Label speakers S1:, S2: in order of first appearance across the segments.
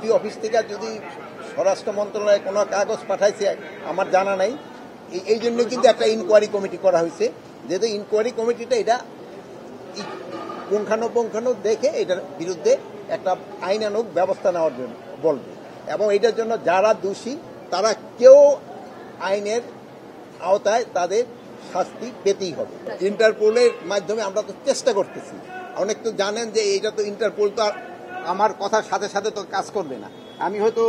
S1: Office থেকে যদি স্বরাষ্ট্র মন্ত্রণালয়ে কোনো কাগজ পাঠাইছে আমার জানা নাই, এই জন্য কিন্তু একটা ইনকোয়ারি কমিটি করা হয়েছে, যেহেতু ইনকোয়ারি কমিটিটা এটা পুঙ্খানুপুঙ্খানু দেখে এটার বিরুদ্ধে একটা আইনানুগ ব্যবস্থা নেওয়ার জন্য বলবে, এবং এটার জন্য যারা দোষী তারা কেউ আইনের আওতায় তাদের শাস্তি পেতেই হবে। ইন্টারপোলের মাধ্যমে আমরা তো চেষ্টা করতেছি। অনেক তো জানেন যে এইটা তো ইন্টারপোল তো আমার কথার সাথে সাথে তো কাজ করবে না। আমি হয়তো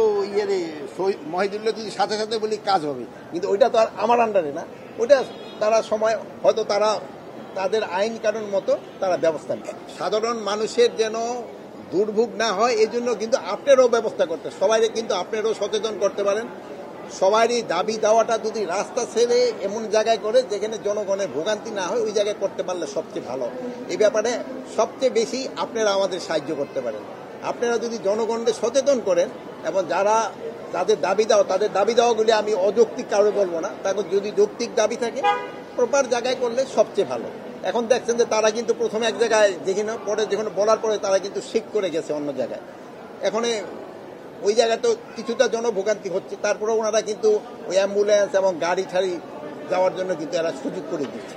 S1: মহিদুল্লাহ যদি সাথে সাথে বলি কাজ হবে, কিন্তু ওইটা তো আর আমার আন্ডারে না। ওইটা তারা সময় হয়তো তারা তাদের আইন কানুন মতো তারা ব্যবস্থা নেয়। সাধারণ মানুষের যেন দুর্ভোগ না হয় এই জন্য কিন্তু আপনারও ব্যবস্থা করতে, সবাই কিন্তু আপনারও সচেতন করতে পারেন। সবারই দাবি দেওয়াটা যদি রাস্তা ছেড়ে এমন জায়গায় করে যেখানে জনগণের ভোগান্তি না হয় ওই জায়গায় করতে পারলে সবচেয়ে ভালো। এই ব্যাপারে সবচেয়ে বেশি আপনারা আমাদের সাহায্য করতে পারেন। আপনারা যদি জনগণকে সচেতন করেন এবং যারা তাদের দাবি দেওয়াগুলি আমি অযৌক্তিক কারো বলবো না, তারপর যদি যৌক্তিক দাবি থাকে প্রপার জায়গায় করলে সবচেয়ে ভালো। এখন দেখছেন যে তারা কিন্তু প্রথমে এক জায়গায় যেখানে পরে যখন বলার পরে তারা কিন্তু শিফট করে গেছে অন্য জায়গায়। এখন ওই জায়গায় তো কিছুটা জনভোগান্তি হচ্ছে, তারপরে ওনারা কিন্তু ওই অ্যাম্বুলেন্স এবং গাড়ি ঠাড়ি যাওয়ার জন্য কিন্তু এরা সুযোগ করে দিচ্ছে।